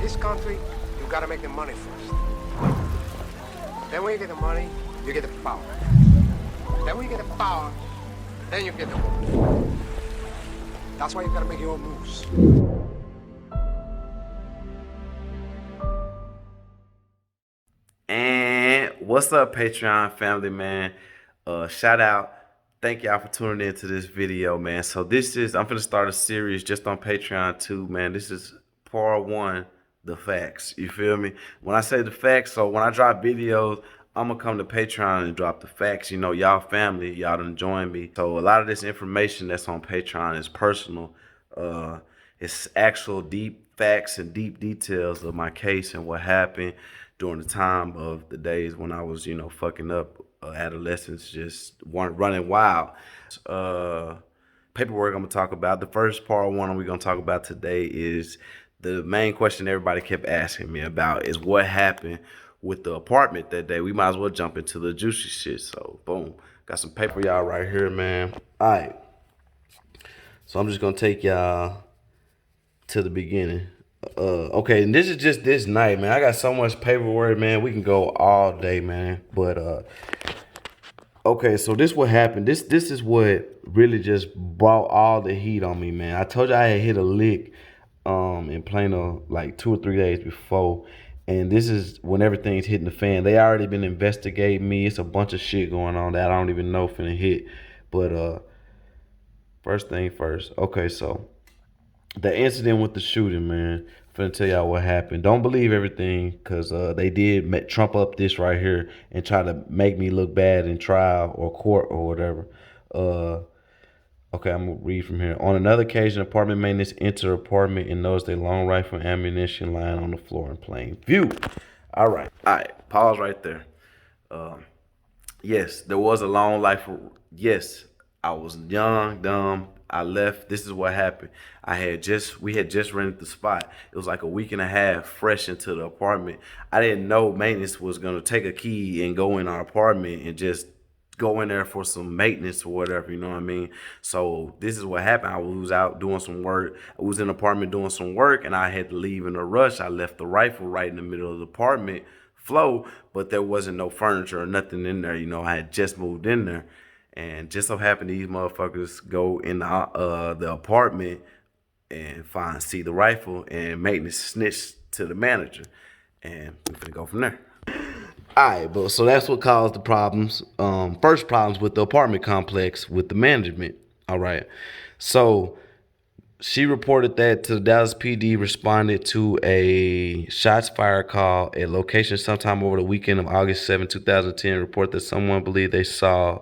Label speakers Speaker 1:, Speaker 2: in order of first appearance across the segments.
Speaker 1: This country, you gotta make the money first. Then when you get the money, you get the power. Then when you get the power, then you get the wealth. That's why you gotta make your own moves.
Speaker 2: And what's up, Patreon family, man? Shout out. Thank y'all for tuning into this video, man. So I'm gonna start a series just on Patreon too, man. This is part one, the facts. You feel me? When I say the facts, so when I drop videos, I'm gonna come to Patreon and drop the facts. You know, y'all family, y'all done join me. So a lot of this information that's on Patreon is personal. It's actual deep facts and deep details of my case and what happened during the time of the days when I was, you know, fucking up adolescents, just running wild. Paperwork I'm gonna talk about. The first part one we're gonna talk about today is the main question everybody kept asking me about is what happened with the apartment that day. We might as well jump into the juicy shit. So boom, got some paper y'all right here, man. All right. So I'm just gonna take y'all to the beginning. Okay, and this is just this night, man. I got so much paperwork, man. We can go all day, man. But okay, so this what happened. This is what really just brought all the heat on me, man. I told you I had hit a lick in Plano like 2 or 3 days before. And this is when everything's hitting the fan. They already been investigating me. It's a bunch of shit going on that I don't even know finna hit. But first thing first. Okay, so the incident with the shooting, man. I'm finna tell y'all what happened. Don't believe everything, because they did trump up this right here and try to make me look bad in trial or court or whatever. Okay, I'm gonna read from here. On another occasion, apartment maintenance entered apartment and noticed a long rifle and ammunition lying on the floor in plain view. All right. Pause right there. Yes, there was a long life. Yes, I was young, dumb. I left. This is what happened. We had just rented the spot. It was like a week and a half fresh into the apartment. I didn't know maintenance was gonna take a key and go in our apartment and just go in there for some maintenance or whatever, you know what I mean? So this is what happened. I was out doing some work. I was in the apartment doing some work and I had to leave in a rush. I left the rifle right in the middle of the apartment flow, but there wasn't no furniture or nothing in there. You know, I had just moved in there. And just so happened these motherfuckers go in the apartment and see the rifle, and maintenance snitched to the manager. And we're gonna go from there. All right, but so that's what caused the problems. First problems with the apartment complex with the management. All right. So she reported that to the Dallas PD, responded to a shots fired call at location sometime over the weekend of August 7, 2010. Report that someone believed they saw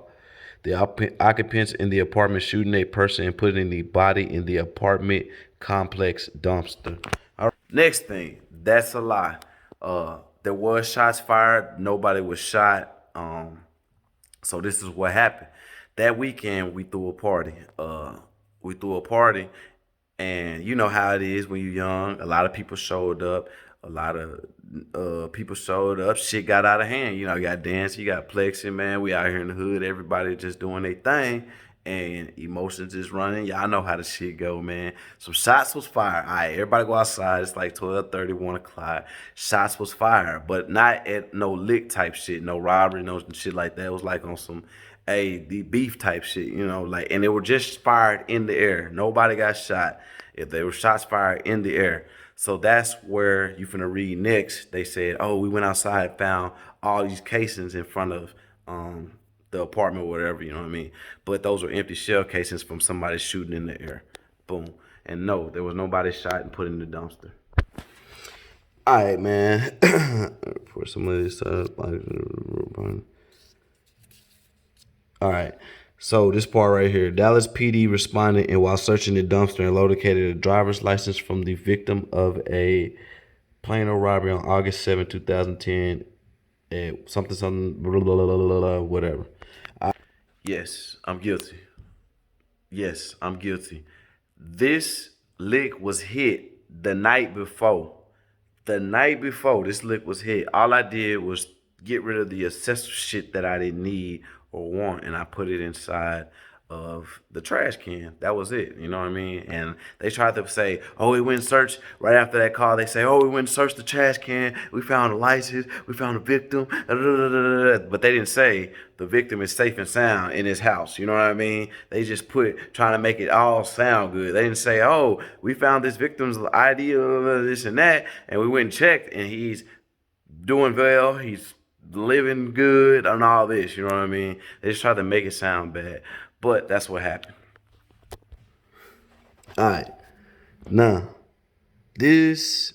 Speaker 2: the occupants in the apartment shooting a person and putting the body in the apartment complex dumpster. All right. Next thing, that's a lie. There was shots fired. Nobody was shot. So this is what happened. That weekend, we threw a party. And you know how it is when you're young. A lot of people showed up. A lot of people showed up. Shit got out of hand. You know, you got dancing, you got plexing, man. We out here in the hood. Everybody just doing their thing. And emotions is running. Y'all know how the shit go, man. Some shots was fired. All right, everybody go outside. It's like 12:30, 1 o'clock. Shots was fired, but not at no lick type shit, no robbery, no shit like that. It was like on some, the beef type shit, you know, like, and they were just fired in the air. Nobody got shot. If they were shots fired in the air. So that's where you finna read next. They said, oh, we went outside, found all these casings in front of the apartment or whatever, you know what I mean? But those were empty shell casings from somebody shooting in the air. Boom. And no, there was nobody shot and put in the dumpster. All right, man. For some of this all right. So this part right here, Dallas PD responded and while searching the dumpster and located a driver's license from the victim of a Plano robbery on August 7, 2010 at something, blah, blah, blah, blah, blah, whatever. Yes, I'm guilty. Yes, I'm guilty. This lick was hit the night before. The night before this lick was hit, all I did was get rid of the accessory shit that I didn't need or want, and I put it inside of the trash can. That was it. You know what I mean? And they tried to say, oh, we went and searched right after that call. They say, oh, we went and searched the trash can. We found the license. We found the victim. But they didn't say the victim is safe and sound in his house. You know what I mean? They just put trying to make it all sound good. They didn't say, oh, we found this victim's ID, this and that, and we went and checked, and he's doing well. He's living good and all this. You know what I mean? They just tried to make it sound bad. But that's what happened. All right. Now, this,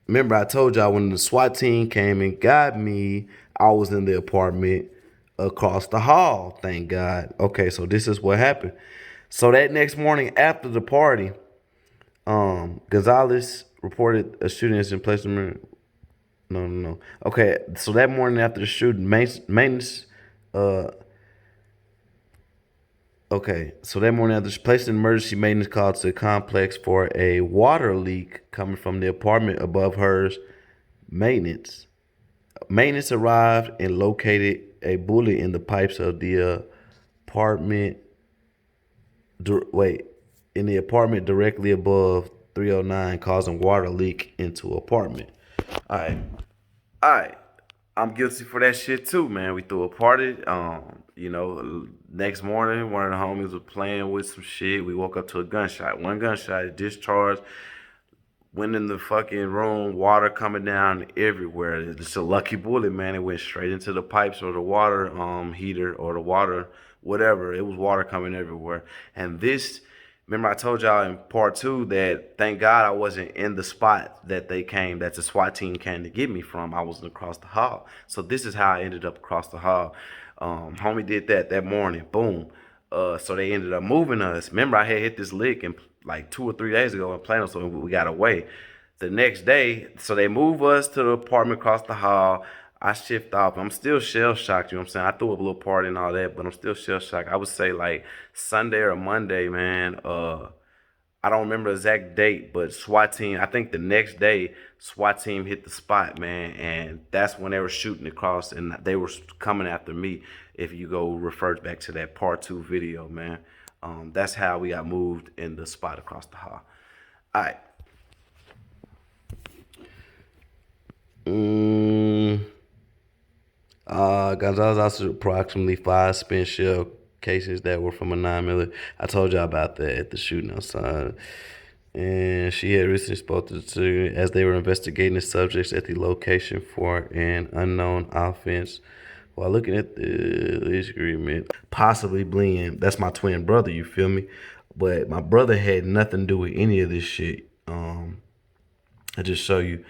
Speaker 2: remember I told y'all when the SWAT team came and got me, I was in the apartment across the hall, thank God. Okay, so this is what happened. So that next morning after the party, Gonzalez reported a shooting incident placed in. No. Okay, so that morning after the shooting, maintenance. Okay, so that morning after placed an emergency maintenance call to the complex for a water leak coming from the apartment above hers. Maintenance arrived and located a bullet in the pipes of the apartment. In the apartment directly above 309, causing water leak into apartment. All right. All right, I'm guilty for that shit too, man. We threw a party. Next morning, one of the homies was playing with some shit. We woke up to a gunshot. One gunshot discharged. Went in the fucking room. Water coming down everywhere. It's a lucky bullet, man. It went straight into the pipes or the water heater or the water, whatever. It was water coming everywhere. And this. Remember I told y'all in part 2 that thank God I wasn't in the spot that that the SWAT team came to get me from. I was across the hall. So this is how I ended up across the hall. Homie did that morning. Boom. So they ended up moving us. Remember I had hit this lick like 2 or 3 days ago in Plano, so we got away. The next day, so they move us to the apartment across the hall. I shift off. I'm still shell shocked, you know what I'm saying? I threw a little party and all that, but I'm still shell shocked. I would say like Sunday or Monday, man. I don't remember the exact date, but SWAT team, I think the next day, SWAT team hit the spot, man, and that's when they were shooting across and they were coming after me. If you go refer back to that part 2 video, man. That's how we got moved in the spot across the hall. All right. Gonzalez also approximately 5 spent shell cases that were from a 9mm. I told y'all about that at the shooting outside. And she had recently spoken to as they were investigating the subjects at the location for an unknown offense. While looking at the lease agreement, possibly blend. That's my twin brother, you feel me? But my brother had nothing to do with any of this shit. I just show you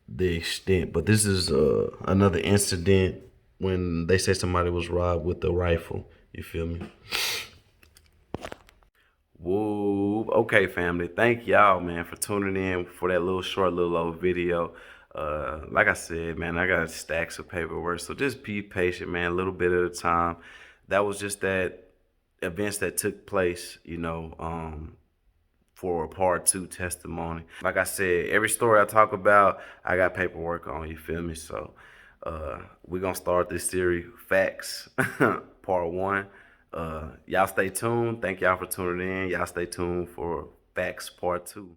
Speaker 2: the extent. But this is another incident when they say somebody was robbed with a rifle. You feel me? Whoa. Okay, family. Thank y'all, man, for tuning in for that little old video. Like I said, man, I got stacks of paperwork, so just be patient, man, a little bit at a time. That was just that events that took place, for a part 2 testimony. Like I said, every story I talk about, I got paperwork on, you feel me? So we're gonna start this series, Facts, part 1. Y'all stay tuned. Thank y'all for tuning in. Y'all stay tuned for Facts part 2.